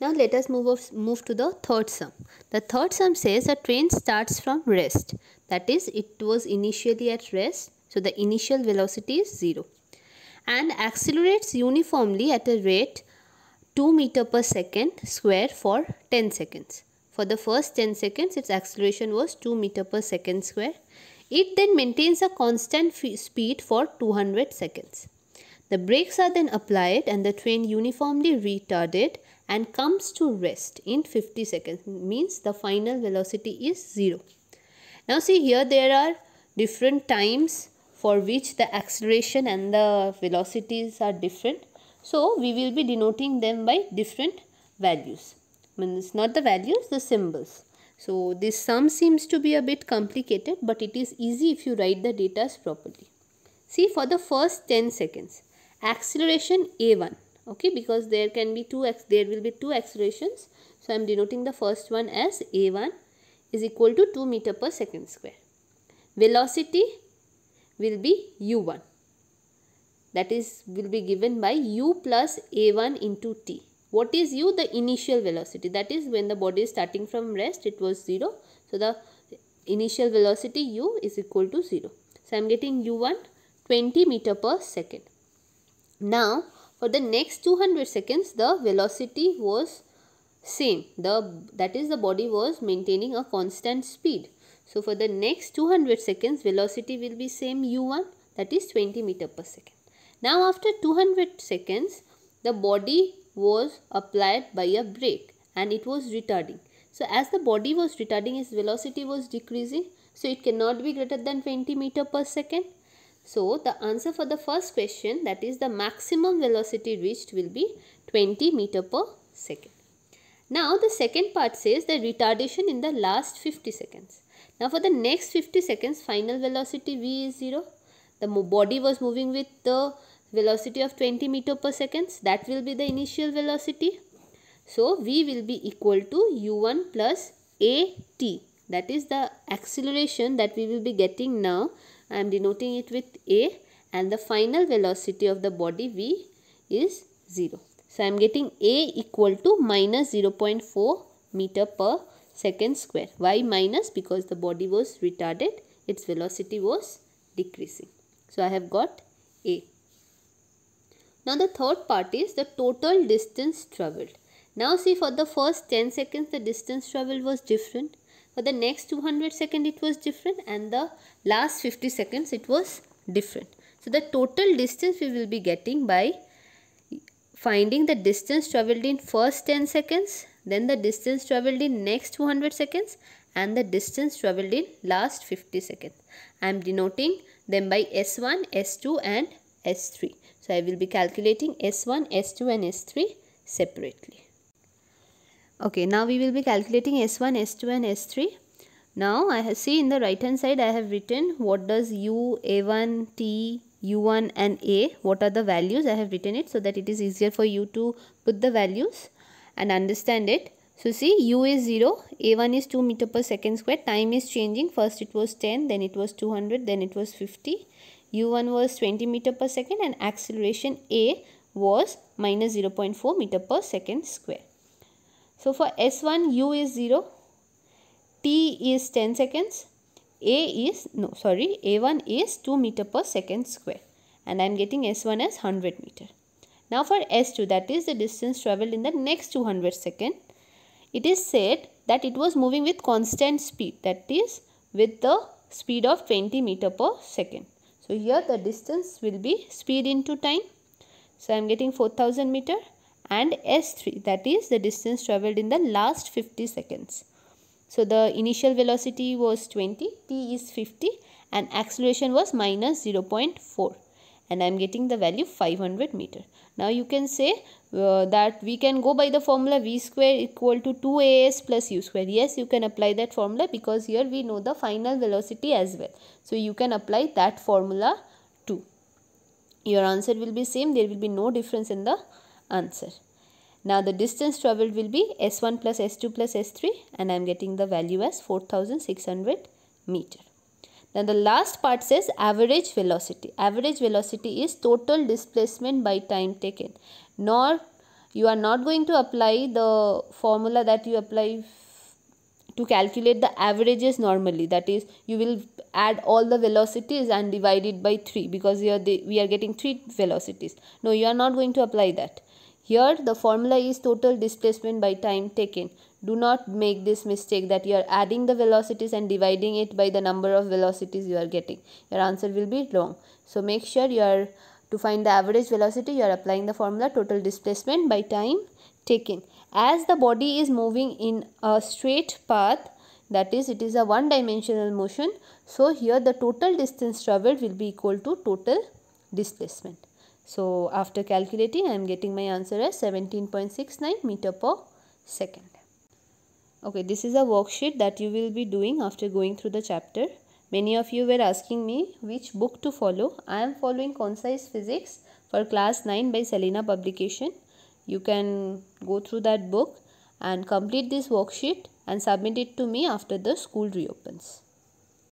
Now let us move to the third sum. The third sum says a train starts from rest. That is, it was initially at rest. So the initial velocity is 0. And accelerates uniformly at a rate 2 meter per second square for 10 seconds. For the first 10 seconds, its acceleration was 2 meter per second square. It then maintains a constant speed for 200 seconds. The brakes are then applied and the train uniformly retarded and comes to rest in 50 seconds. Means the final velocity is 0. Now see, here there are different times for which the acceleration and the velocities are different. So we will be denoting them by different values. Means not the values, the symbols. So this sum seems to be a bit complicated, but it is easy if you write the data properly. See, for the first 10 seconds, acceleration a1. Okay, because there will be two accelerations. So I am denoting the first one as a1 is equal to 2 meter per second square. Velocity will be u1. That is, will be given by u plus a1 into t. What is u? The initial velocity. That is, when the body is starting from rest, it was 0. So the initial velocity u is equal to 0. So I am getting u1 20 meter per second. Now for the next 200 seconds, the velocity was same. That is, the body was maintaining a constant speed. So for the next 200 seconds, velocity will be same u1, that is 20 meter per second. Now after 200 seconds, the body was applied by a brake and it was retarding. So as the body was retarding, its velocity was decreasing. So it cannot be greater than 20 meter per second. So the answer for the first question, that is the maximum velocity reached, will be 20 meter per second. Now the second part says the retardation in the last 50 seconds. Now for the next 50 seconds, final velocity v is 0. The body was moving with the velocity of 20 meter per second. That will be the initial velocity. So v will be equal to u1 plus at. That is the acceleration that we will be getting now. I am denoting it with a, and the final velocity of the body v is 0. So I am getting a equal to minus 0.4 meter per second square. Why minus? Because the body was retarded, its velocity was decreasing. So I have got a. Now the third part is the total distance travelled. Now see, for the first 10 seconds the distance travelled was different. For the next 200 seconds it was different, and the last 50 seconds it was different. So the total distance we will be getting by finding the distance travelled in first 10 seconds, then the distance travelled in next 200 seconds, and the distance travelled in last 50 seconds. I am denoting them by S1, S2 and S3. So I will be calculating S1, S2 and S3 separately. Okay, now we will be calculating S1, S2 and S3. Now I have, see, in the right hand side I have written what does U, A1, T, U1 and A, what are the values. I have written it so that it is easier for you to put the values and understand it. So see, U is 0, A1 is 2 meter per second square, time is changing, first it was 10, then it was 200, then it was 50, U1 was 20 meter per second and acceleration A was minus 0.4 meter per second square. So for S1, U is 0, T is 10 seconds, A1 is 2 meter per second square, and I am getting S1 as 100 meter. Now for S2, that is the distance travelled in the next 200 seconds, it is said that it was moving with constant speed, that is with the speed of 20 meter per second. So here the distance will be speed into time. So I am getting 4000 meter. And S3, that is the distance travelled in the last 50 seconds. So the initial velocity was 20, t is 50 and acceleration was minus 0.4, and I am getting the value 500 meter. Now you can say that we can go by the formula v square equal to 2as plus u square. Yes, you can apply that formula because here we know the final velocity as well. So you can apply that formula too. Your answer will be same, there will be no difference in the answer. Now the distance travelled will be S1 plus S2 plus S3, and I am getting the value as 4600 meter. Then the last part says average velocity. Average velocity is total displacement by time taken. Not You are not going to apply the formula that you apply to calculate the averages normally, that is you will add all the velocities and divide it by 3, because here we are getting 3 velocities. No, you are not going to apply that. Here the formula is total displacement by time taken. Do not make this mistake that you are adding the velocities and dividing it by the number of velocities you are getting. Your answer will be wrong. So make sure you are, to find the average velocity, you are applying the formula total displacement by time taken. As the body is moving in a straight path, that is it is a one dimensional motion, so here the total distance traveled will be equal to total displacement. So after calculating, I am getting my answer as 17.69 meter per second. Okay, this is a worksheet that you will be doing after going through the chapter. Many of you were asking me which book to follow. I am following Concise Physics for class 9 by Selena Publication. You can go through that book and complete this worksheet and submit it to me after the school reopens.